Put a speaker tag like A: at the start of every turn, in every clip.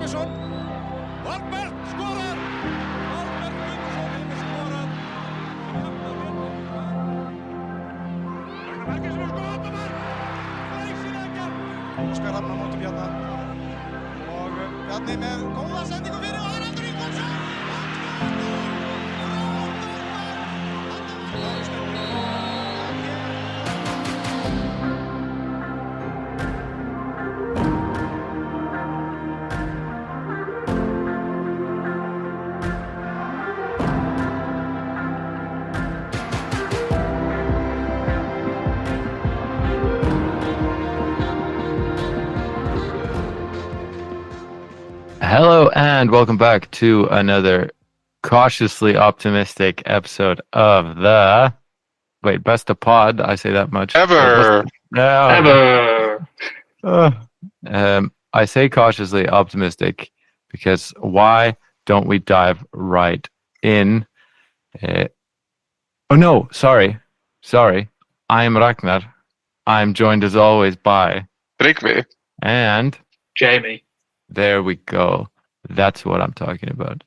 A: Gunnarsson. Valbert skorar! Valbert Gunnarsson hefur skorað. Ragnar Bergjesson og skoðamark! Glæsilega! Óskar Rafn á móti Bjarna. Og Bjarni með góða sendingu fyrir og það aftur Ingolfsson!
B: Hello and welcome back to another cautiously optimistic episode of the best of pod. I say that much.
C: Ever.
B: I say cautiously optimistic because why don't we dive right in? Sorry. I'm Ragnar. I'm joined as always by
C: Tryggvi
B: and
D: Jamie.
B: There we go. That's what I'm talking about.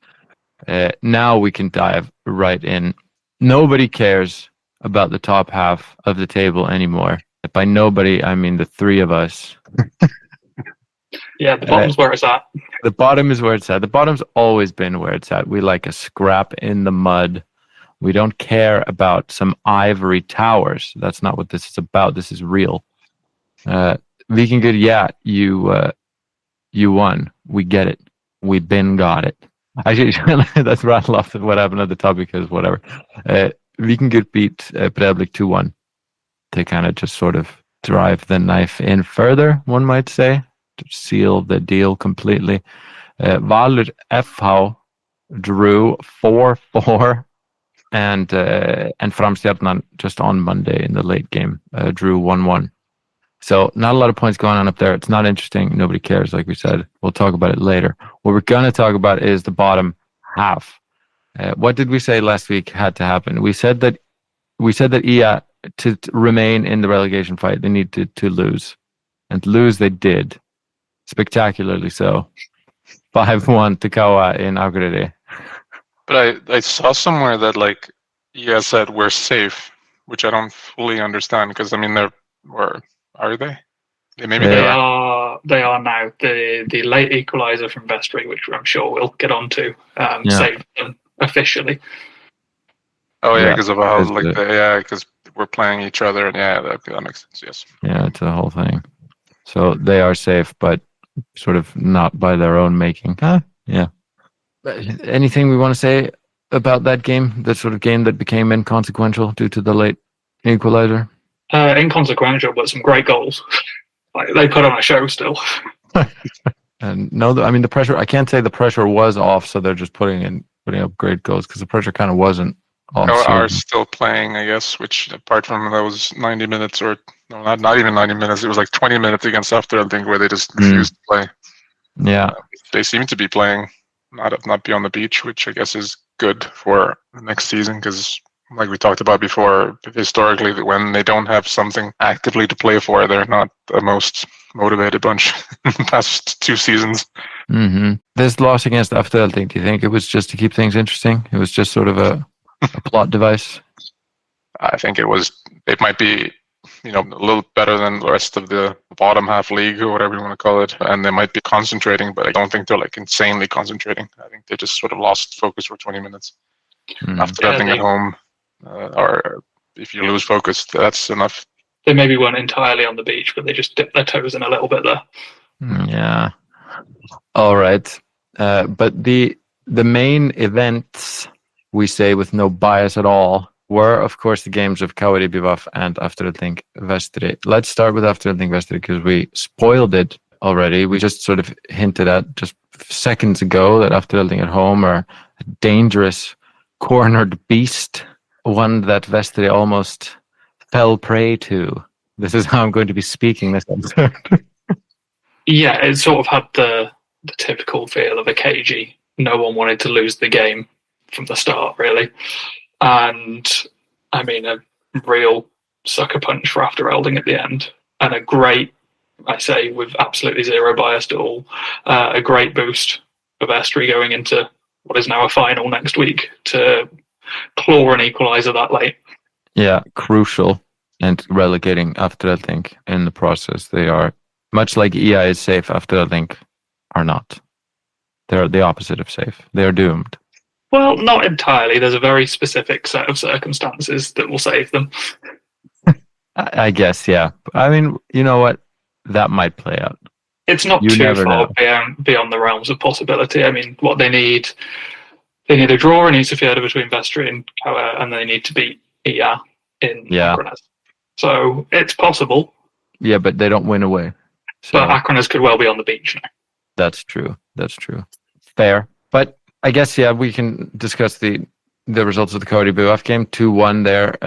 B: Now we can dive right in. Nobody cares about the top half of the table anymore. By nobody, I mean the three of us.
D: Yeah, the bottom's where it's at.
B: The bottom is where it's at. The bottom's always been where it's at. We like a scrap in the mud. We don't care about some ivory towers. That's not what this is about. This is real. Vikingur, yeah, you won. We get it. We got it. Actually, that's rattle off what happened at the top because whatever. Vikingur beat Breiðablik 2-1 to kind of just sort of drive the knife in further, one might say, to seal the deal completely. Valur FH drew 4-4 and Framstjarnan just on Monday in the late game drew 1-1. So not a lot of points going on up there. It's not interesting. Nobody cares, like we said. We'll talk about it later. What we're going to talk about is the bottom half. What did we say last week had to happen? We said that IA to remain in the relegation fight, they needed to lose. And lose they did. Spectacularly so. 5-1 to Kawa in Akureyri.
C: But I saw somewhere that IA said we're safe, which I don't fully understand because are they?
D: They are now. The late equaliser from Vestri, which I'm sure we'll get on to, saved them officially.
C: Oh yeah, because of how because we're playing each other, and that makes sense. Yes.
B: Yeah, it's a whole thing. So they are safe, but sort of not by their own making. Yeah. Anything we want to say about that game? That sort of game that became inconsequential due to the late equaliser?
D: Inconsequential, but some great goals. They put on a show still.
B: And the pressure. I can't say the pressure was off, so they're just putting up great goals because the pressure kind of wasn't off.
C: Are still playing, I guess. Which apart from those 90 minutes, or no, not even 90 minutes. It was like 20 minutes against Afturelding where they just refused to play.
B: Yeah,
C: they seem to be playing, not be on the beach, which I guess is good for the next season because. Like we talked about before, historically, when they don't have something actively to play for, they're not the most motivated bunch in the past 2 seasons.
B: Mm-hmm. This loss against Afturelding, do you think it was just to keep things interesting? It was just sort of a plot device?
C: I think it was. It might be, a little better than the rest of the bottom half league or whatever you want to call it, and they might be concentrating, but I don't think they're insanely concentrating. I think they just sort of lost focus for 20 minutes. Afturelding at home. Or if you lose focus, that's enough.
D: They maybe weren't entirely on the beach, but they just dipped their toes in a little bit there.
B: Yeah. All right. But the main events, we say with no bias at all, were, of course, the games of KR and Afturelding Vestri. Let's start with Afturelding Vestri because we spoiled it already. We just sort of hinted at just seconds ago that Afturelding at home are a dangerous cornered beast. One that Vestri almost fell prey to. This is how I'm going to be speaking this episode.
D: Yeah, it sort of had the typical feel of a cagey. No one wanted to lose the game from the start, really. And, a real sucker punch for Afturelding at the end. And a great I say with absolutely zero bias at all, a great boost for Vestri going into what is now a final next week to claw an equaliser that late.
B: Yeah, crucial. And relegating Afturelding in the process. They are, much like EI is safe, Afturelding are not. They're the opposite of safe. They're doomed.
D: Well, not entirely. There's a very specific set of circumstances that will save them.
B: I guess, yeah. I mean, you know what? That might play out.
D: It's not too far beyond the realms of possibility. I mean, what they need a draw in Isafjorda between Vestri and KR, and they need to beat EA in Akranes. So it's possible.
B: Yeah, but they don't win away. So
D: but Akranes could well be on the beach now.
B: That's true. Fair. But I guess, yeah, we can discuss the results of the Cody Buaf game. 2-1 there.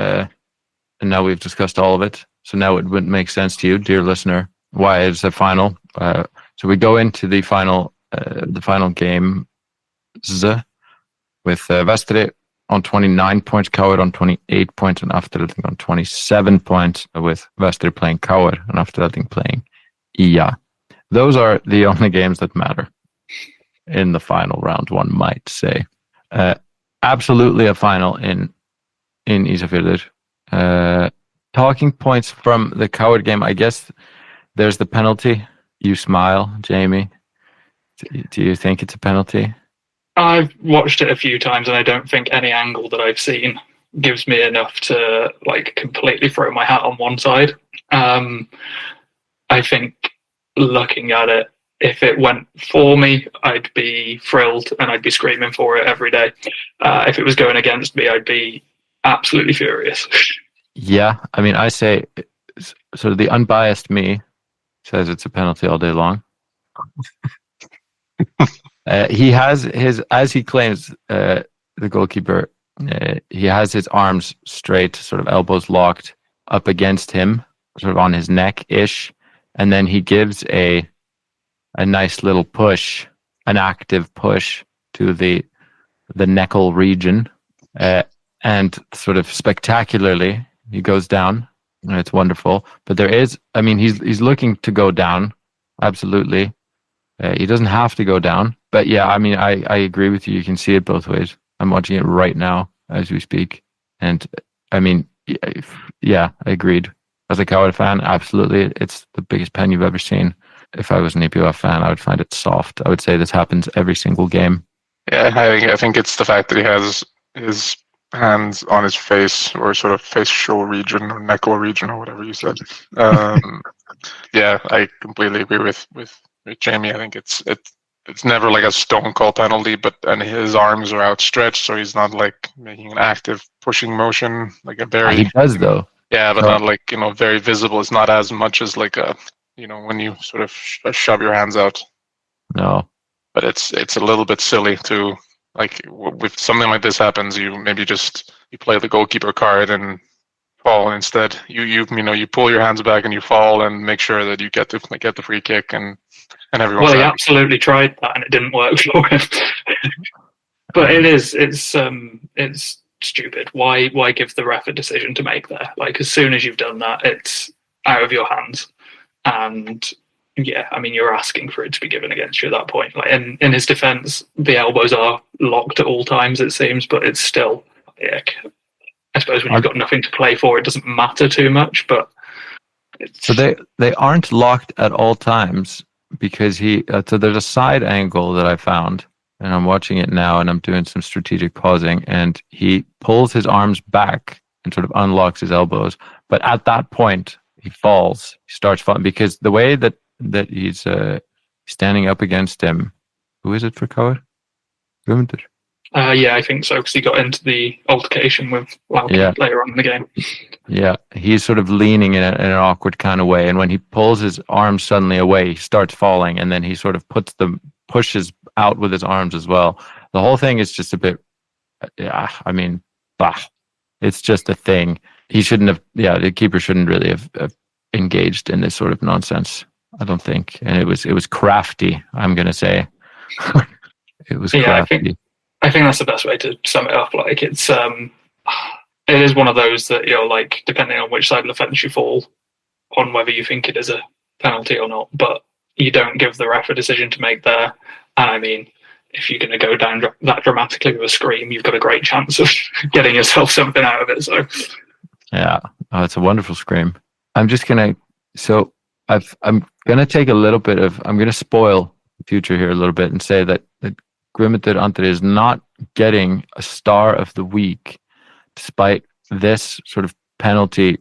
B: And now we've discussed all of it. So now it wouldn't make sense to you, dear listener, why it's a final. So we go into the final game with Vestri on 29 points, KR on 28 points, and Afturelding on 27 points, with Vestri playing KR and Afturelding playing IA. Those are the only games that matter in the final round, one might say. Absolutely a final in Isafjorda. Talking points from the KR game, I guess there's the penalty. You smile, Jamie. Do you think it's a penalty?
D: I've watched it a few times, and I don't think any angle that I've seen gives me enough to completely throw my hat on one side. I think looking at it, if it went for me, I'd be thrilled and I'd be screaming for it every day. If it was going against me, I'd be absolutely furious.
B: Yeah, I mean, I say, sort of the unbiased me says it's a penalty all day long. He has his, as he claims, the goalkeeper, he has his arms straight, sort of elbows locked up against him, sort of on his neck-ish, and then he gives a nice little push, an active push to the neckle region, and sort of spectacularly, he goes down, and it's wonderful. But there is, I mean, he's looking to go down, absolutely. He doesn't have to go down. But yeah, I mean, I agree with you. You can see it both ways. I'm watching it right now as we speak. And I mean, yeah, I agreed. As a KR fan, absolutely. It's the biggest pen you've ever seen. If I was an EPOF fan, I would find it soft. I would say this happens every single game.
C: Yeah, I think it's the fact that he has his hands on his face, or sort of facial region, or neckle region, or whatever you said. Yeah, I completely agree with Jamie. I think it's never like a stone cold penalty, and his arms are outstretched, so he's not like making an active pushing motion, like a very.
B: He does though.
C: Yeah, but not like, very visible. It's not as much as like a, when you sort of shove your hands out.
B: No.
C: But it's a little bit silly to, like, if something like this happens, you maybe just you play the goalkeeper card and fall instead. You pull your hands back and you fall and make sure that you get the free kick and everyone's
D: Well, he
C: happy.
D: absolutely tried that and it didn't work for him. But it's stupid. Why give the ref a decision to make there? Like, as soon as you've done that, it's out of your hands. And yeah, I mean, you're asking for it to be given against you at that point. Like, in his defense, the elbows are locked at all times, it seems, but it's still, I suppose when you've got nothing to play for, it doesn't matter too much. But
B: so they aren't locked at all times, because so there's a side angle that I found, and I'm watching it now, and I'm doing some strategic pausing, and he pulls his arms back and sort of unlocks his elbows. But at that point, he falls. He starts falling, because the way that he's standing up against him. Who is it for KR? Guðmundur?
D: Yeah, I think so, because he got into the altercation with Valur later on in the game.
B: Yeah, he's sort of leaning in an awkward kind of way, and when he pulls his arms suddenly away, he starts falling, and then he sort of pushes out with his arms as well. The whole thing is just a bit, I mean, it's just a thing. He shouldn't have, the keeper shouldn't really have engaged in this sort of nonsense, I don't think. And it was crafty, I'm going to say. It was crafty.
D: I think that's the best way to sum it up. Like, it is one of those that, like, depending on which side of the fence you fall on, whether you think it is a penalty or not, but you don't give the ref a decision to make there. And I mean, if you're going to go down that dramatically with a scream, you've got a great chance of getting yourself something out of it. So,
B: yeah, it's a wonderful scream. I'm just gonna. So I'm gonna take a little bit of. I'm gonna spoil the future here a little bit and say that Guðmundur Andri is not getting a star of the week, despite this sort of penalty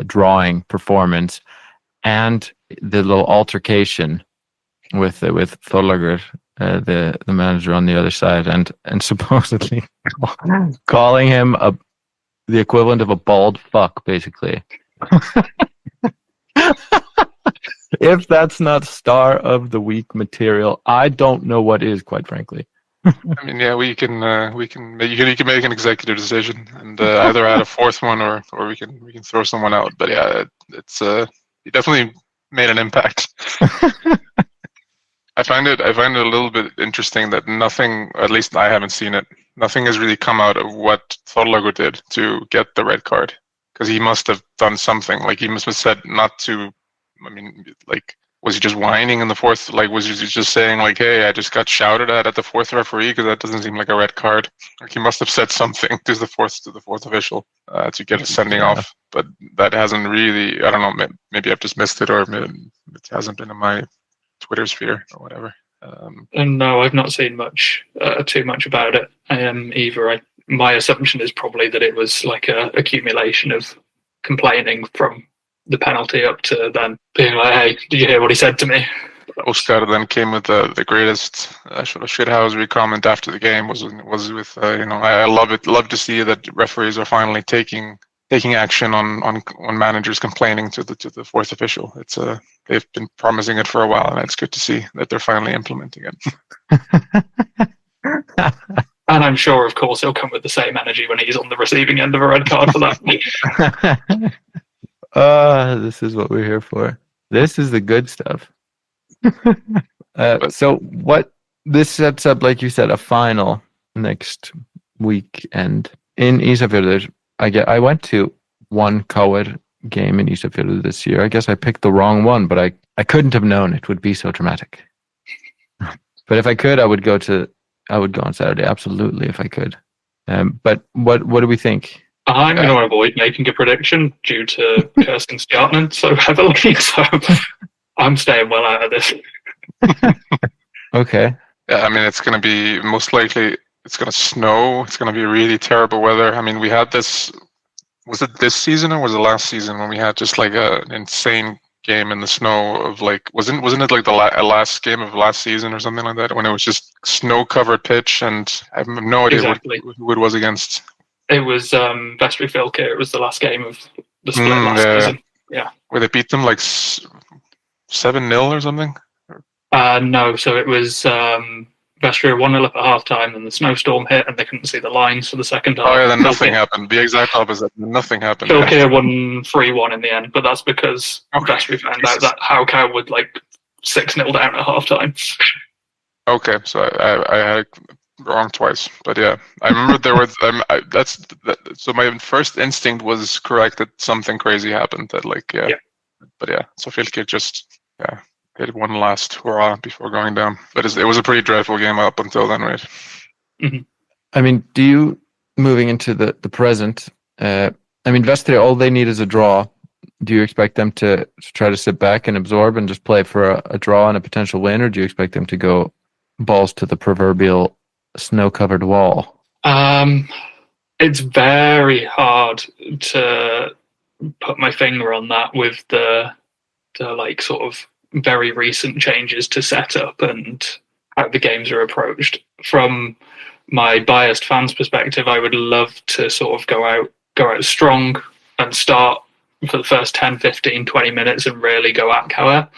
B: drawing performance and the little altercation with Thorlagur, the manager on the other side, and supposedly calling him the equivalent of a bald fuck, basically. If that's not star of the week material, I don't know what is, quite frankly.
C: I mean, yeah, you can make an executive decision and either add a fourth one or we can throw someone out. But yeah, it's he definitely made an impact. I find it a little bit interesting that nothing, at least I haven't seen it, nothing has really come out of what Thorlagur did to get the red card, because he must have done something. Like, he must have said not to. I mean, like, was he just whining in the fourth? Like, was he just saying like, "Hey, I just got shouted at the fourth referee," because that doesn't seem like a red card. Like, he must have said something to the fourth official to get a sending off. But that hasn't really. I don't know. Maybe I've just missed it, or maybe it hasn't been in my Twitter sphere or whatever.
D: And no, I've not seen too much about it either. My assumption is probably that it was like a accumulation of complaining from the penalty up to then being like, "Hey, did you hear what he said to me?"
C: Oscar then came with the greatest shithousery comment after the game was with I love to see that referees are finally taking action on managers complaining to the fourth official. It's they've been promising it for a while, and it's good to see that they're finally implementing it.
D: And I'm sure, of course, he'll come with the same energy when he's on the receiving end of a red card for that.
B: This is what we're here for. This is the good stuff. So what this sets up, like you said, a final next week, and in Ísafjörður, I went to one KR game in Ísafjörður this year. I guess I picked the wrong one, but I couldn't have known it would be so dramatic. But if I could, I would go on Saturday, absolutely, if I could. But what do we think?
D: I'm going to avoid making a prediction due to cursing Stjarnan so heavily, so I'm staying well out of this.
B: Okay.
C: Yeah, I mean, it's going to be most likely. It's going to snow. It's going to be really terrible weather. I mean, we had this. Was it this season or was it last season when we had just like an insane game in the snow of like wasn't it like the last game of last season or something like that, when it was just snow-covered pitch, and I have no idea who it was against.
D: It was Vestri Fylke. It was the last game of the split last season. Yeah. Where
C: they beat them like 7-0 or something?
D: No, so it was Vestri 1-0 up at half-time, and the snowstorm hit, and they couldn't see the lines for the second half.
C: Oh, yeah, then nothing happened. The exact opposite. Nothing happened.
D: Fylke won 3-1 in the end, but that's because Vestri found out that Haukar would like 6-0 down at half-time.
C: Okay, so I had it wrong twice, but yeah, I remember there was. So my first instinct was correct that something crazy happened. That but yeah. So Fylke just hit one last hurrah before going down. But it was a pretty dreadful game up until then, right?
D: Mm-hmm.
B: I mean, moving into the present? I mean, Vestri, all they need is a draw. Do you expect them to try to sit back and absorb and just play for a draw and a potential win, or do you expect them to go balls to the proverbial snow-covered wall?
D: It's very hard to put my finger on that with the like sort of very recent changes to setup and how the games are approached. From my biased fans' perspective, I would love to sort of go out strong and start for the first 10, 15, 20 minutes and really go at KR.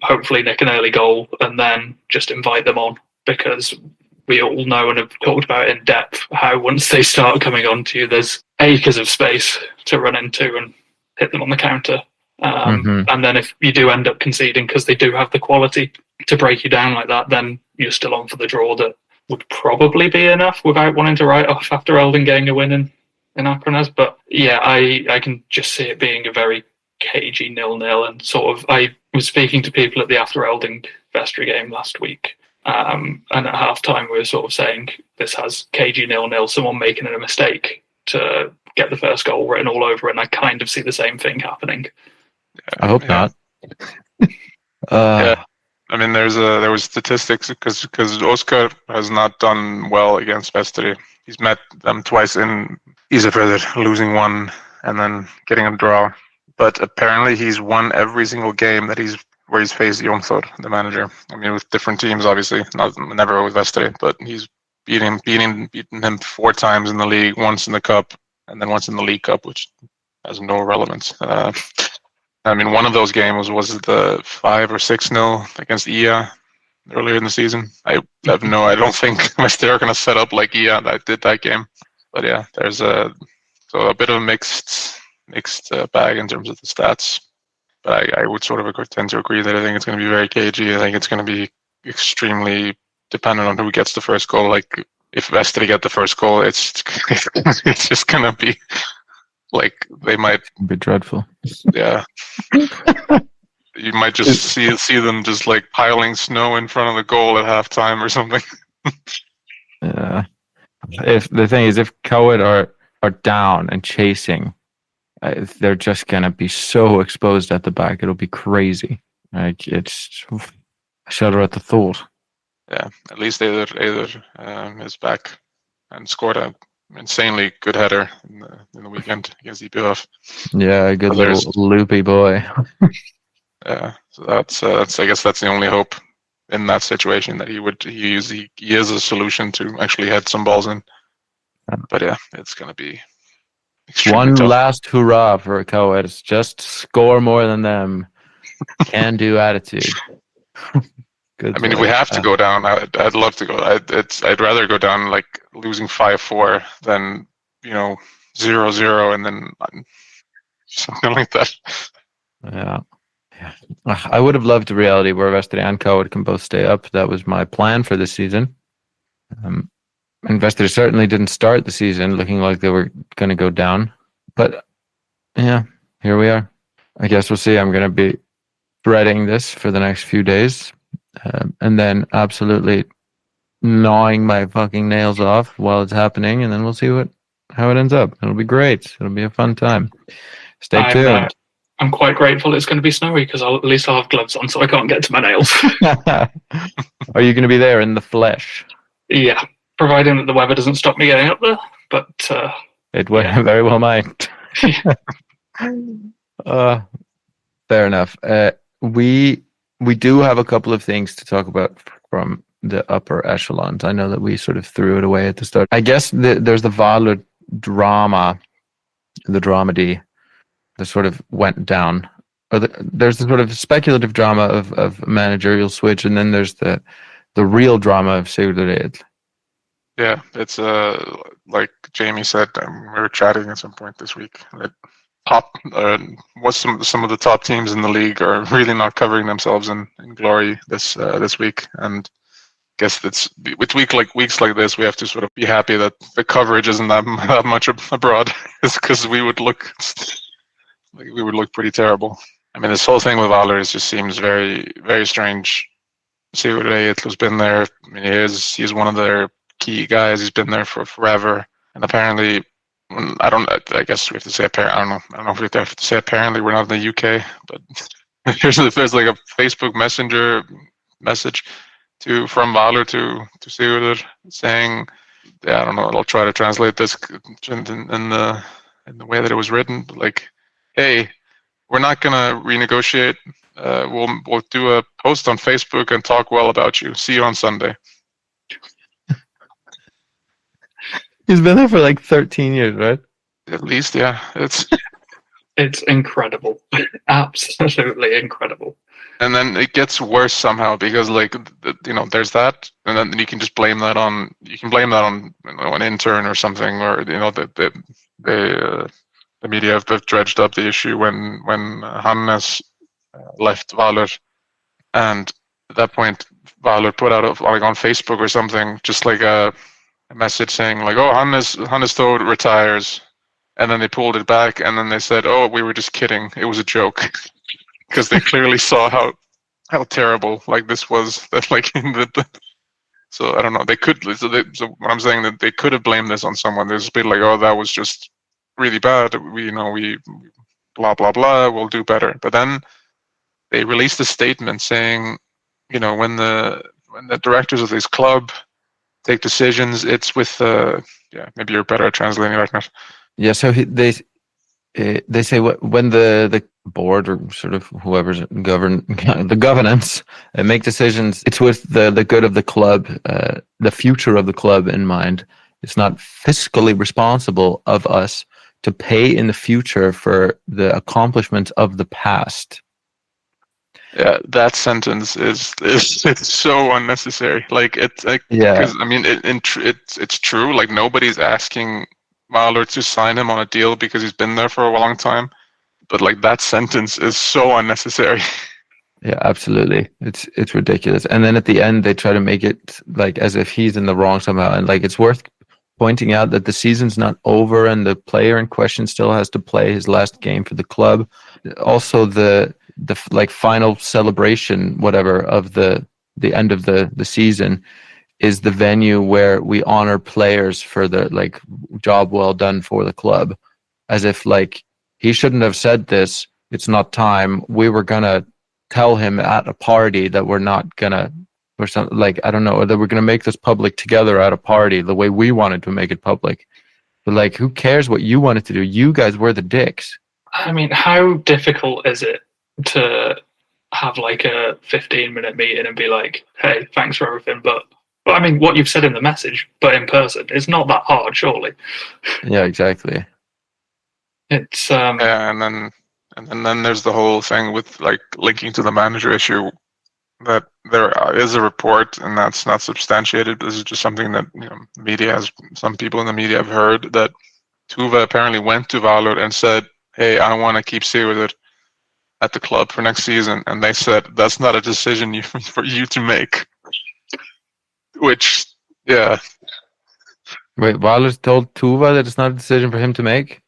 D: Hopefully nick an early goal and then just invite them on, because we all know and have talked about in depth how once they start coming on to you, there's acres of space to run into and hit them on the counter. And then if you do end up conceding because they do have the quality to break you down like that, then you're still on for the draw. That would probably be enough without wanting to write off Afturelding getting a win in Akranes. But yeah, I can just see it being a very cagey 0-0, and sort of I was speaking to people at the Afturelding Vestri game last week, and at halftime we were sort of saying this has cagey 0-0, someone making a mistake to get the first goal written all over, and I kind of see the same thing happening.
B: I hope not.
C: Yeah. I mean, there was statistics because Oscar has not done well against Vestri. He's met them twice in Ísafjörður, losing one and then getting a draw. But apparently, he's won every single game where he's faced Jón Þór, the manager. I mean, with different teams, obviously, never with Vestri, but he's beaten him 4 times in the league, once in the cup, and then once in the League Cup, which has no relevance. I mean, one of those games was the 5 or 6-0 against IA earlier in the season. I don't think Vestri are going to set up like IA that did that game. But yeah, there's a bit of a mixed bag in terms of the stats. But I would sort of tend to agree that I think it's going to be very cagey. I think it's going to be extremely dependent on who gets the first goal. Like, if Vestri get the first goal, it's just going to be like they might
B: be dreadful.
C: Yeah. You might just see them just like piling snow in front of the goal at halftime or something.
B: Yeah. If the thing is, if Coed are down and chasing, they're just gonna be so exposed at the back. It'll be crazy. Like, it's I shudder at the thought.
C: Yeah, at least Eiður is back and scored an insanely good header in the weekend against IBF.
B: Yeah, a good little loopy boy.
C: Yeah, so that's I guess that's the only hope in that situation, that he is a solution to actually head some balls in. But yeah, it's gonna be
B: one
C: tough.
B: last hurrah for Coed. It's just score more than them. Can do attitude. Good.
C: I mean, if we have to go down, I'd love to go. I'd rather go down like losing 5-4 than 0-0 and then something like that.
B: Yeah. I would have loved a reality where Vestri and Coed can both stay up. That was my plan for this season. And Vestri certainly didn't start the season looking like they were going to go down. But yeah, here we are. I guess we'll see. I'm going to be dreading this for the next few days. And then absolutely gnawing my fucking nails off while it's happening, and then we'll see how it ends up. It'll be great. It'll be a fun time. Stay tuned.
D: I'm quite grateful it's going to be snowy, because at least I'll have gloves on so I can't get to my nails.
B: Are you going to be there in the flesh?
D: Yeah, providing that the weather doesn't stop me getting up there. But
B: it very well might. Fair enough. We do have a couple of things to talk about from the upper echelons. I know that we sort of threw it away at the start. I guess there's the Valur drama, the dramedy, that sort of went down. There's the sort of speculative drama of managerial switch, and then there's the real drama of Sigurður.
C: Yeah, it's like Jamie said, we were chatting at some point this week that some of the top teams in the league are really not covering themselves in glory this week, and I guess it's with weeks like this, we have to sort of be happy that the coverage isn't that much abroad, because we would look pretty terrible. I mean, this whole thing with Valur just seems very, very strange. Sigurður has been there. I mean, he's one of their key guys. He's been there for forever, and apparently. I guess we have to say apparently. I don't know if we have to say apparently. We're not in the UK, but there's like a Facebook Messenger message from Valur to Sigurður saying, yeah, I don't know. I'll try to translate this in the way that it was written. But like, hey, we're not gonna renegotiate. We'll do a post on Facebook and talk well about you. See you on Sunday.
B: He's been there for like 13 years, right?
C: At least, yeah.
D: It's incredible. Absolutely incredible.
C: And then it gets worse somehow, because there's that, and then you can just blame that on an intern or something, or the media have dredged up the issue when Hannes left Valur, and at that point Valur put out on Facebook or something, just like a message saying like, oh, Hannes Þór retires, and then they pulled it back, and then they said, "Oh, we were just kidding. It was a joke," because they clearly saw how terrible like this was. That like so I don't know. They could. So what I'm saying that they could have blamed this on someone. There's a bit like, "Oh, that was just really bad. We blah blah blah. We'll do better." But then they released a statement saying, when the directors of this club take decisions, it's with maybe you're better at translating right now.
B: Yeah, so they say when the board or sort of whoever's the governance make decisions, it's with the good of the club, the future of the club in mind. It's not fiscally responsible of us to pay in the future for the accomplishments of the past.
C: Yeah, that sentence is it's so unnecessary. Like it's like,
B: Yeah,
C: because I mean it's true. Like nobody's asking Valur to sign him on a deal because he's been there for a long time. But like that sentence is so unnecessary.
B: yeah, absolutely. It's ridiculous. And then at the end, they try to make it like as if he's in the wrong somehow. And like it's worth pointing out that the season's not over, and the player in question still has to play his last game for the club. Also, the like final celebration, whatever, of the end of the season is the venue where we honor players for the like job well done for the club, as if like he shouldn't have said this. It's not time. We were gonna tell him at a party that we're not gonna, or something like, I don't know, or that we're gonna make this public together at a party the way we wanted to make it public. But like, who cares what you wanted to do? You guys were the dicks.
D: I mean, how difficult is it to have like a 15-minute meeting and be like, "Hey, thanks for everything," but I mean, what you've said in the message, but in person, it's not that hard, surely.
B: Yeah, exactly.
D: It's
C: Yeah, and then there's the whole thing with like linking to the manager issue, that there is a report, and that's not substantiated. This is just something that some people in the media have heard, that Tuva apparently went to Valur and said, "Hey, I want to keep Sigurður at the club for next season," and they said that's not a decision for you to make. Which, yeah.
B: Wait, Valur told Tuva that it's not a decision for him to make?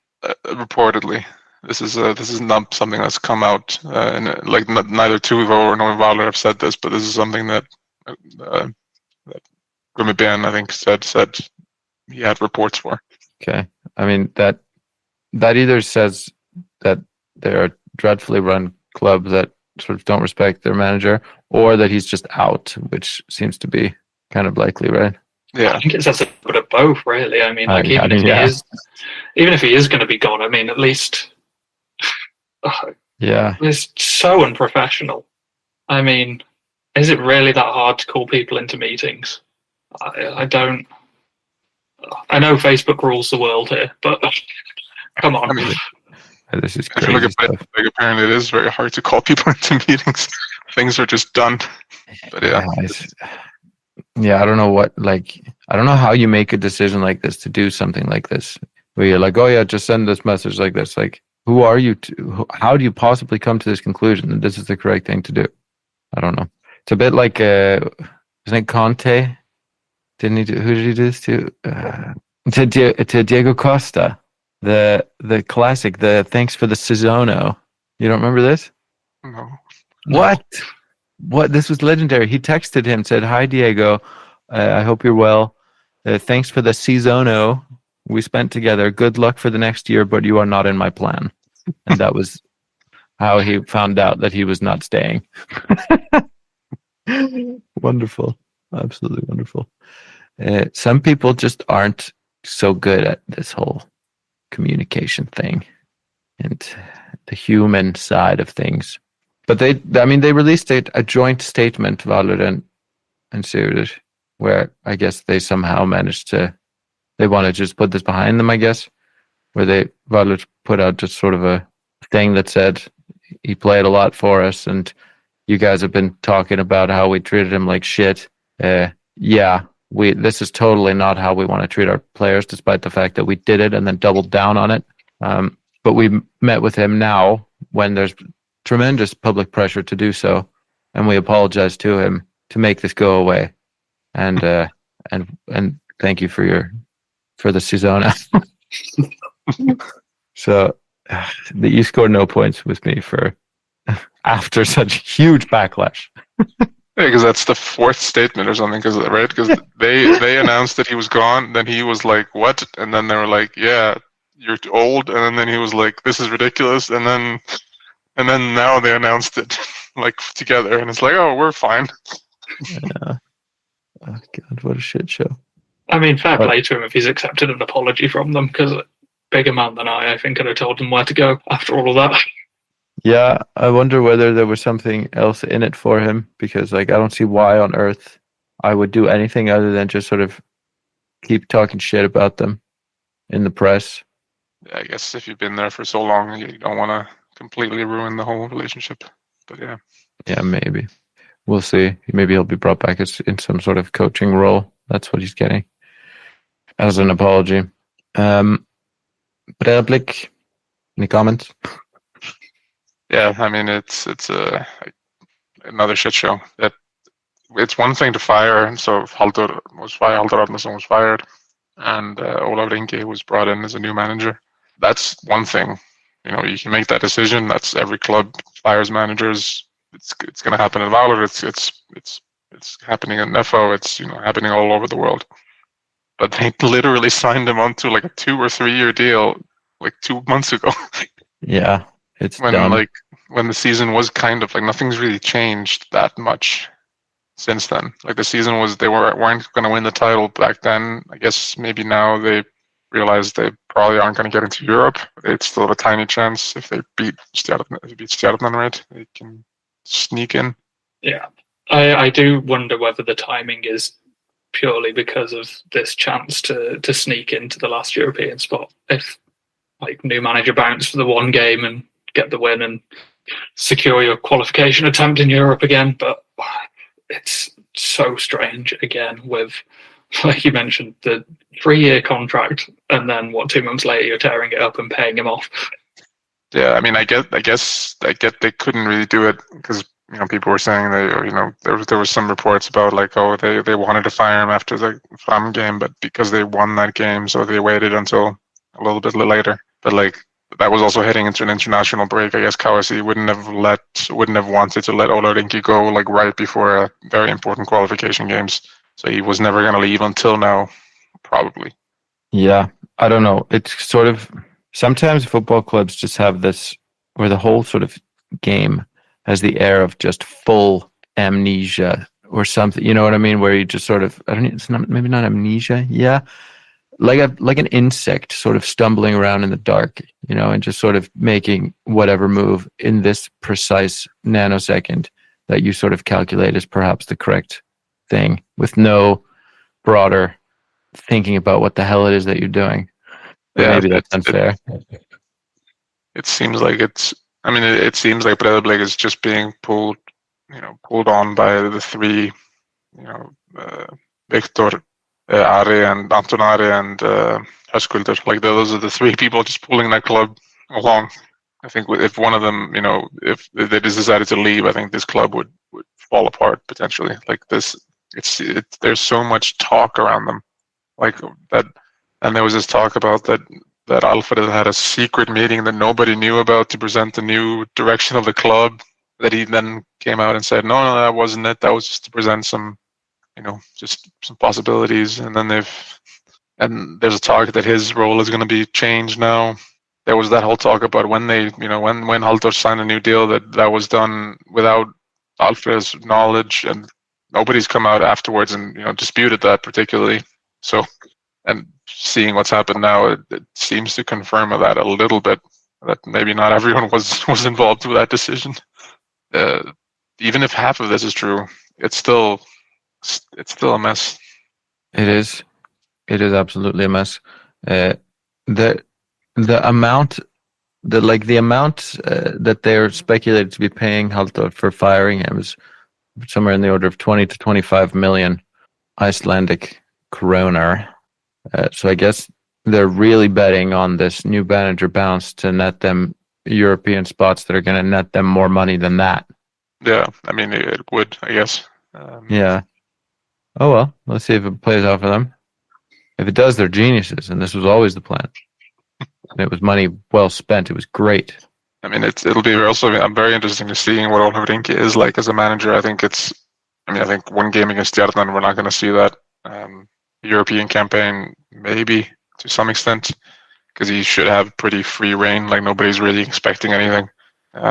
C: Reportedly, this is not something that's come out. Like neither Tuva nor Valur have said this, but this is something that Grimmiben, I think, said he had reports for.
B: Okay, I mean that either says that they're a dreadfully run club that sort of don't respect their manager, or that he's just out, which seems to be kind of likely, right?
C: Yeah,
D: I think it says a bit of both, really. I mean, like even if he is going to be gone, I mean, at least it's so unprofessional. I mean, is it really that hard to call people into meetings? I don't. I know Facebook rules the world here, but come on.
C: I mean,
B: this is
C: if you look at it, like, apparently it is very hard to call people into meetings. Things are just done. But
B: yeah, I don't know what, like, I don't know how you make a decision like this, to do something like this, where you're like, oh yeah, just send this message like this. Like, who are you how do you possibly come to this conclusion that this is the correct thing to do? I don't know. It's a bit like, isn't it Conte? Who did he do this to? To Diego Costa. The classic, the thanks for the seasono. You don't remember this?
C: No.
B: What? This was legendary. He texted him, said, "Hi Diego, I hope you're well. Thanks for the seasono we spent together. Good luck for the next year, but you are not in my plan." And that was how he found out that he was not staying. Wonderful. Absolutely wonderful. Some people just aren't so good at this whole communication thing and the human side of things. But they released a joint statement, Valur and Sigurður, where I guess they somehow managed to, they want to just put this behind them, I guess, where Valur put out just sort of a thing that said, he played a lot for us, and you guys have been talking about how we treated him like shit. This is totally not how we want to treat our players, despite the fact that we did it and then doubled down on it. But we met with him now when there's tremendous public pressure to do so, and we apologize to him to make this go away. And thank you for the seasono. So you scored no points with me for after such huge backlash.
C: Because that's the fourth statement or something, right? Because they announced that he was gone, then he was like, "What?" And then they were like, "Yeah, you're too old." And then he was like, "This is ridiculous." And then now they announced it like together, and it's like, "Oh, we're fine."
B: Yeah. Oh God, what a shit show.
D: I mean, fair play to him if he's accepted an apology from them, because a bigger man than I think could have told him where to go after all of that.
B: Yeah, I wonder whether there was something else in it for him, because like I don't see why on earth I would do anything other than just sort of keep talking shit about them in the press.
C: Yeah, I guess if you've been there for so long, you don't want to completely ruin the whole relationship. But yeah.
B: Yeah, maybe. We'll see. Maybe he'll be brought back in some sort of coaching role. That's what he's getting as an apology. Breiðablik, any comments?
C: Yeah, I mean it's another shit show. It's one thing to fire. So Halldór Arnarsson was fired, and Ólafur Ingi was brought in as a new manager. That's one thing. You can make that decision. That's every club fires managers. It's going to happen in Valur. It's happening in Nefo. It's happening all over the world. But they literally signed him onto like a 2 or 3 year deal like 2 months ago.
B: Yeah, it's
C: when
B: dumb.
C: When the season was kind of like nothing's really changed that much since then. Like the season was they weren't going to win the title back then. I guess maybe now they realize they probably aren't going to get into Europe. It's still a tiny chance if they beat Stjarnan, right? They can sneak in.
D: Yeah, I do wonder whether the timing is purely because of this chance to sneak into the last European spot. If like new manager bounce for the one game and get the win and secure your qualification attempt in Europe again, but it's so strange again with, like you mentioned, the 3-year contract, and then 2 months later you're tearing it up and paying him off.
C: Yeah, I mean, I guess they couldn't really do it because people were saying there was some reports about like, oh, they wanted to fire him after the Fram game, but because they won that game, so they waited until a little bit later. But like that was also heading into an international break. I guess KC wouldn't have wanted to let Ólafur Ingi go like right before a very important qualification games. So he was never going to leave until now, probably.
B: Yeah, I don't know. It's sort of sometimes football clubs just have this where the whole sort of game has the air of just full amnesia or something. You know what I mean? Where you just sort of it's not maybe not amnesia. Yeah. Like an insect sort of stumbling around in the dark, and just sort of making whatever move in this precise nanosecond that you sort of calculate is perhaps the correct thing with no broader thinking about what the hell it is that you're doing. But maybe that's unfair.
C: It seems like it seems like Breiðablik is just being pulled on by the three, Viktor, Ari and Anton Ari and Höskuldur. Like those are the three people just pulling that club along. I think if one of them, if they just decided to leave, I think this club would fall apart potentially. Like this, there's so much talk around them, like that. And there was this talk about that Alfred had a secret meeting that nobody knew about to present the new direction of the club. That he then came out and said, no, that wasn't it. That was just to present some. Just some possibilities, and then there's a talk that his role is going to be changed now. There was that whole talk about when when Halldór signed a new deal that was done without Alfred's knowledge, and nobody's come out afterwards and disputed that particularly. So, and seeing what's happened now, it seems to confirm that a little bit, that maybe not everyone was involved with that decision. Even if half of this is true, it's still a mess.
B: It is absolutely a mess. The amount that they're speculated to be paying Halldór for firing him is somewhere in the order of 20 to 25 million Icelandic kroner. So I guess they're really betting on this new manager bounce to net them European spots that are going to net them more money than that.
C: Yeah, I mean it would, I guess.
B: Yeah. Oh well, let's see if it plays out for them. If it does, they're geniuses, and this was always the plan. It was money well spent. It was great.
C: I mean, it'll be also. I'm very interested to seeing what Rinke is like as a manager. I think one game against Stjarnan, we're not going to see that. European campaign, maybe to some extent, because he should have pretty free reign. Like nobody's really expecting anything.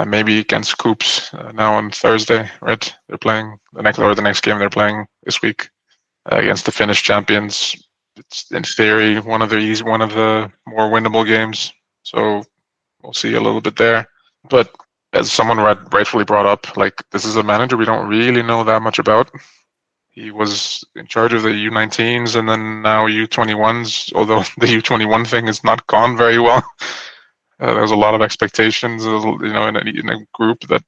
C: Maybe against Coops now on Thursday, right? They're playing the next game they're playing this week against the Finnish champions. It's in theory one of the more winnable games. So we'll see a little bit there. But as someone rightfully brought up, like this is a manager we don't really know that much about. He was in charge of the U19s and then now U21s, although the U21 thing has not gone very well. There's a lot of expectations, in a group that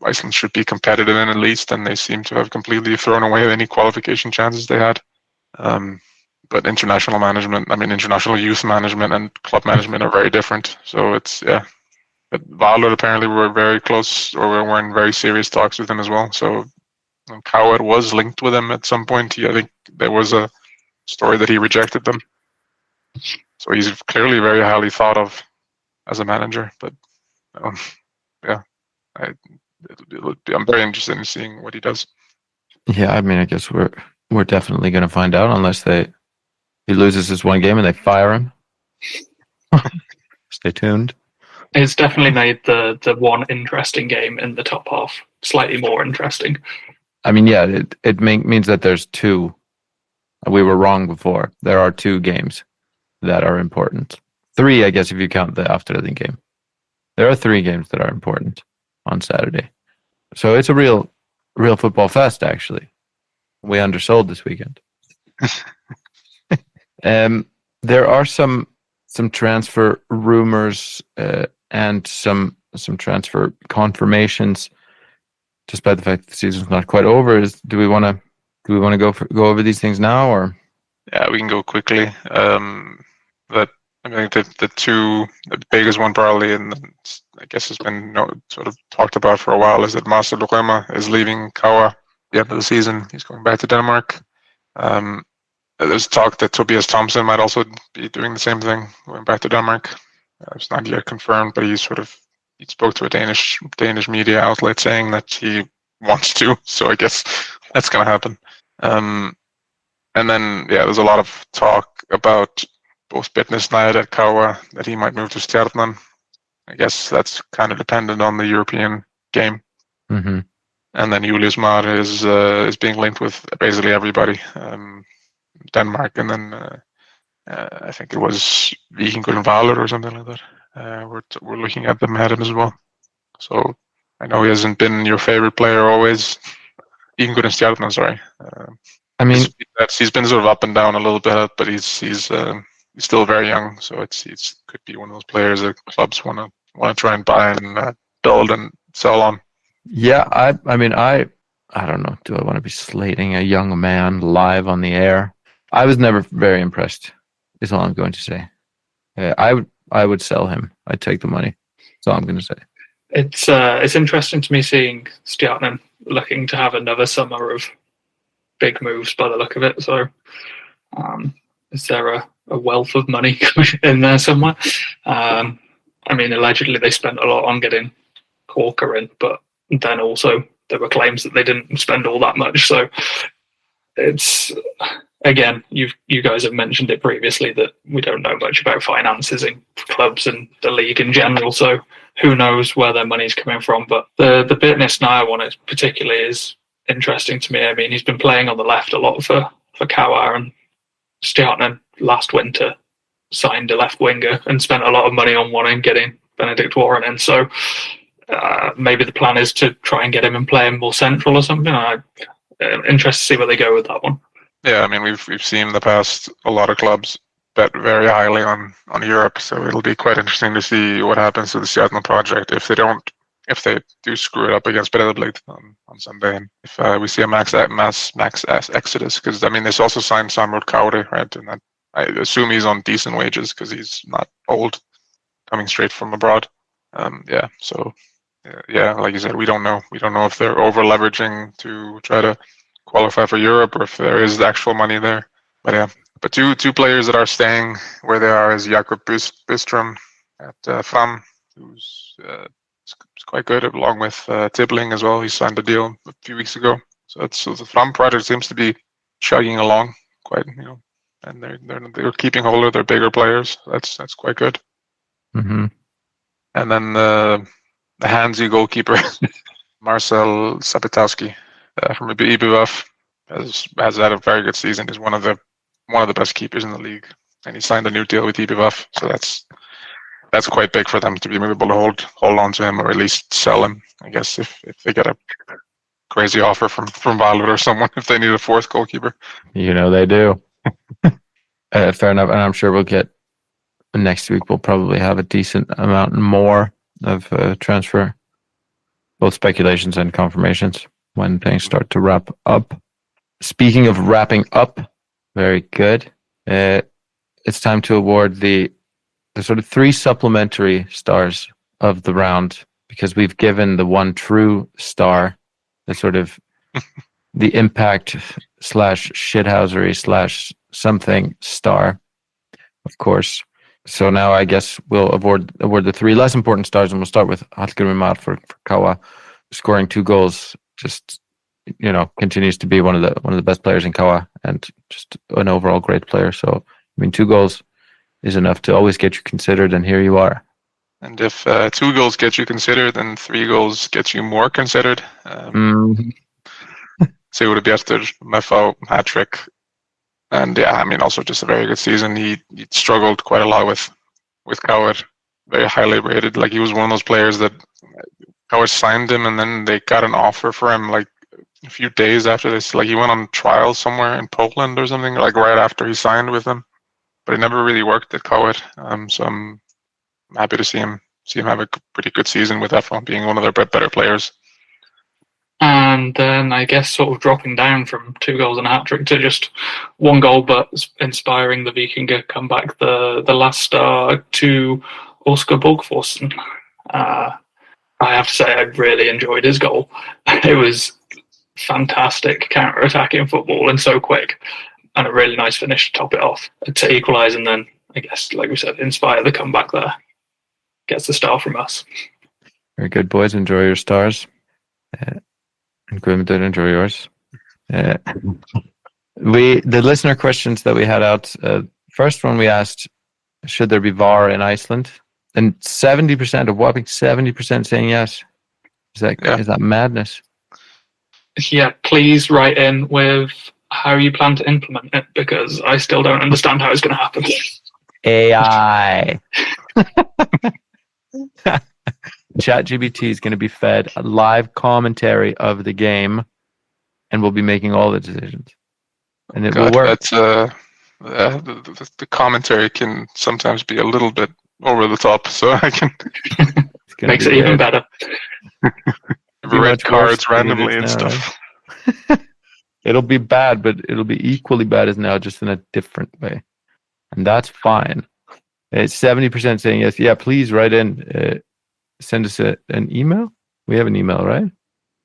C: Iceland should be competitive in at least, and they seem to have completely thrown away any qualification chances they had. But international youth management and club management are very different. So it's, yeah. But Valur apparently were very close, or were in very serious talks with him as well. So KR was linked with him at some point. I think there was a story that he rejected them. So he's clearly very highly thought of as a manager. But yeah, I'm very interested in seeing what he does.
B: Yeah, I mean, I guess we're definitely going to find out unless he loses this one game and they fire him. Stay tuned.
D: It's definitely made the one interesting game in the top half slightly more interesting.
B: I mean, yeah, it means that there's two. We were wrong before. There are two games that are important. Three, I guess, if you count the Afturelding game. There are three games that are important on Saturday. So it's a real football fest, actually. We undersold this weekend. There are some transfer rumors and some transfer confirmations. Despite the fact that the season's not quite over, do we want to go over these things now, or?
C: Yeah, we can go quickly. But I think the biggest one probably, and I guess has been sort of talked about for a while, is that Marcelo Rema is leaving KR at the end of the season. He's going back to Denmark. There's talk that Tobias Thompson might also be doing the same thing, going back to Denmark. It's not yet confirmed, but he spoke to a Danish media outlet saying that he wants to. So I guess that's going to happen. And then, yeah, there's a lot of talk about both Bitnesnight at KR, that he might move to Stjarnan. I guess that's kind of dependent on the European game.
B: Mm-hmm.
C: And then Julius Mar is being linked with basically everybody. Denmark, and then I think it was Vikingur and Valur or something like that. We're looking at them at him as well. So I know he hasn't been your favorite player always. Vikingur and Stjarnan, sorry.
B: I mean,
C: he's been sort of up and down a little bit, but he's still very young. So it could be one of those players that clubs want to try and buy and build and sell on.
B: Yeah, I mean, I don't know. Do I want to be slating a young man live on the air? I was never very impressed, is all I'm going to say. I would sell him. I'd take the money. That's all I'm going to say.
D: It's interesting to me seeing Stjarnan looking to have another summer of big moves by the look of it. So is there a wealth of money in there somewhere? I mean, allegedly they spent a lot on getting Corker in, but then also there were claims that they didn't spend all that much. So it's... Again, you guys have mentioned it previously that we don't know much about finances in clubs and the league in general, so who knows where their money's coming from. But the Bitnesnight one particularly is interesting to me. I mean, he's been playing on the left a lot for KR, and Stjarnan last winter signed a left winger and spent a lot of money on one and getting Benedict Warren in. So maybe the plan is to try and get him and play him more central or something. I'm interested to see where they go with that one.
C: Yeah, I mean, we've seen in the past a lot of clubs bet very highly on Europe, so it'll be quite interesting to see what happens to the Stjarnan project if they do screw it up against Breiðablik on Sunday, and if we see a mass exodus, because I mean, there's also signed Samuel Kauri, right, and I assume he's on decent wages because he's not old, coming straight from abroad. Yeah, so yeah, like you said, we don't know if they're over leveraging to try to qualify for Europe or if there is actual money there. But yeah, But two players that are staying where they are is Jakob Bystrom at Fram, who's quite good, along with Tibbling as well. He signed a deal a few weeks ago. So the Fram project seems to be chugging along quite, and they're keeping hold of their bigger players. That's quite good.
B: Mm-hmm.
C: And then the handsy goalkeeper Marcel Sapetowski from IBVF has had a very good season. He's one of the best keepers in the league, and he signed a new deal with IBVF. So that's quite big for them to be able to hold on to him, or at least sell him. I guess if they get a crazy offer from Valur or someone, if they need a fourth goalkeeper.
B: They do. Fair enough, and I'm sure we'll get next week. We'll probably have a decent amount more of transfer, both speculations and confirmations when things start to wrap up. Speaking of wrapping up, very good. It's time to award the sort of 3 supplementary stars of the round, because we've given the one true star, the sort of the impact / shithousery / something star, of course. So now I guess we'll award the 3 less important stars, and we'll start with Hallgrímur Mar for Kawa, scoring 2 goals. Just continues to be one of the best players in Kawa, and just an overall great player. So 2 goals is enough to always get you considered, and here you are.
C: And if 2 goals get you considered, then 3 goals get you more considered. Sigurður Bjartur, Mefo, hat-trick. And also just a very good season. He struggled quite a lot with Kaur, very highly rated. Like, he was one of those players that Kaur signed him, and then they got an offer for him like a few days after this. Like, he went on trial somewhere in Poland or something, like right after he signed with them. But it never really worked at Kaur. So I'm happy to see him have a pretty good season with F1 being one of their better players.
D: And then I guess sort of dropping down from 2 goals and a hat-trick to just 1 goal, but inspiring the Vikinga comeback, the last star to Oscar Borgforsen. I have to say I really enjoyed his goal. It was fantastic counter-attacking football and so quick, and a really nice finish to top it off, to equalise, and then I guess, like we said, inspire the comeback there. Gets the star from us.
B: Very good, boys. Enjoy your stars. And Guðmundur, enjoy yours. The listener questions that we had out, first one we asked, should there be VAR in Iceland? And 70%, a whopping 70% saying yes. Is that madness?
D: Yeah, please write in with how you plan to implement it, because I still don't understand how it's going to happen.
B: AI. ChatGPT is going to be fed a live commentary of the game, and we'll be making all the decisions. And it will work.
C: The commentary can sometimes be a little bit over the top, so I can
D: makes it even better.
C: Red cards randomly and stuff.
B: Right? It'll be bad, but it'll be equally bad as now, just in a different way, and that's fine. It's 70% saying yes. Yeah, please write in. Send us an email. We have an email, right?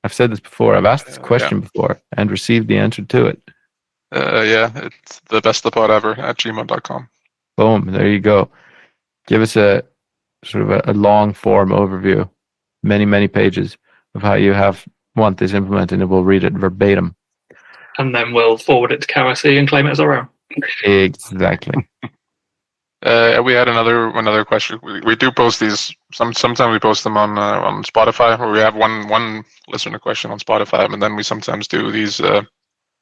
B: I've said this before. I've asked this question before and received the answer to it.
C: It's thebestthepod@gmail.com.
B: Boom, there you go. Give us a sort of a long form overview, many pages of how you want this implemented, and we'll read it verbatim.
D: And then we'll forward it to KRC and claim it as our own.
B: Exactly.
C: We had another question. We do post these. Sometimes we post them on Spotify, or we have one listener question on Spotify, and then we sometimes do these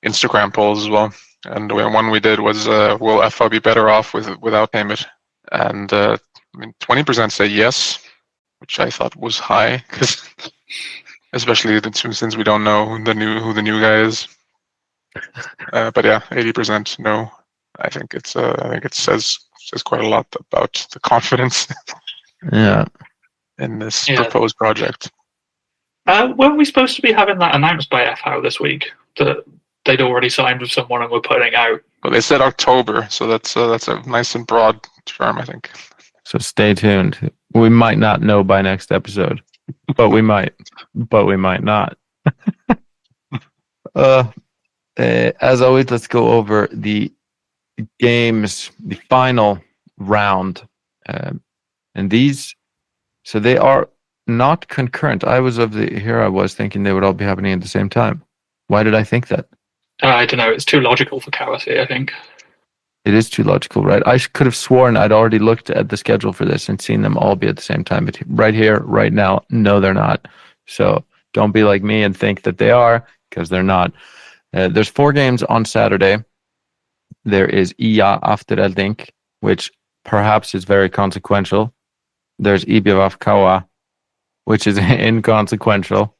C: Instagram polls as well. And one we did was, will FO be better off without payment? And 20% say yes, which I thought was high, because especially since we don't know who the new guy is. But yeah, 80% no. I think it says quite a lot about the confidence in this proposed project.
D: Weren't we supposed to be having that announced by FHO this week, that they'd already signed with someone and were putting out?
C: Well, they said October, so that's a nice and broad term, I think.
B: So stay tuned. We might not know by next episode, but we might not. As always, let's go over the games, the final round, and these, so they are not concurrent. I was thinking they would all be happening at the same time. Why did I think that?
D: I don't know. It's too logical for Kawasi, I think.
B: It is too logical, right? I could have sworn I'd already looked at the schedule for this and seen them all be at the same time. But right here, right now, no, they're not. So don't be like me and think that they are, because they're not. There's 4 games on Saturday. There is Afturelding, which perhaps is very consequential. There's IBF Kawa, which is inconsequential,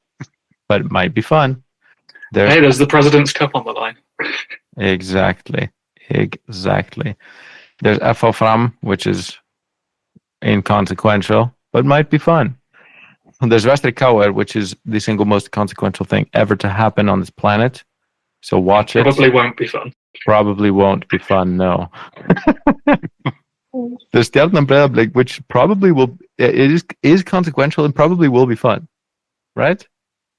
B: but might be fun.
D: There's the President's Cup on the line.
B: Exactly. There's FO Fram, which is inconsequential, but might be fun. There's Vestri KR, which is the single most consequential thing ever to happen on this planet. So watch it.
D: Probably won't be fun.
B: Probably won't be fun, no. There's KR and Vestri, which probably is consequential and probably will be fun, right?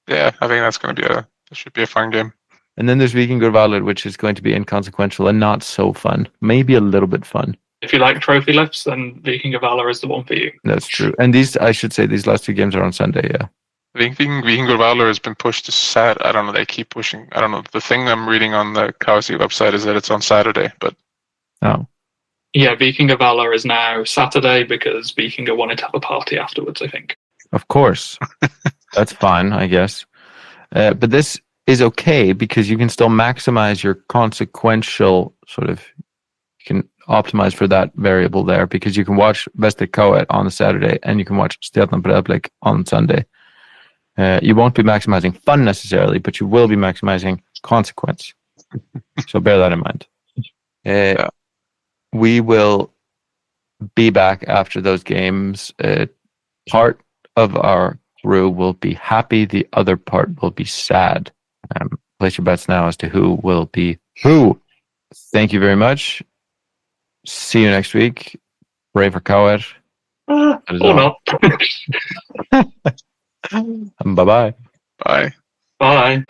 C: Yeah, I think that's going to be that should be a fun game.
B: And then there's Valur, which is going to be inconsequential and not so fun. Maybe a little bit fun.
D: If you like trophy lifts, then Valur is the one for you.
B: That's true. And these last 2 games are on Sunday, yeah.
C: I think Valur has been pushed to Saturday. I don't know. They keep pushing. I don't know. The thing I'm reading on the Kawasi website is that it's on Saturday, but.
D: Oh. Yeah, Valur is now Saturday because Vikingur wanted to have a party afterwards, I think.
B: Of course. That's fine, I guess. But this is okay because you can still maximize your consequential you can optimize for that variable there because you can watch Vestri KR on the Saturday and you can watch KR and Vestri on Sunday. You won't be maximizing fun necessarily, but you will be maximizing consequence. So bear that in mind. We will be back after those games. Part of our crew will be happy. The other part will be sad. Place your bets now as to who will be who. Thank you very much. See you next week. Pray for KR.
D: Or not.
B: Bye-bye.
C: Bye.
D: Bye.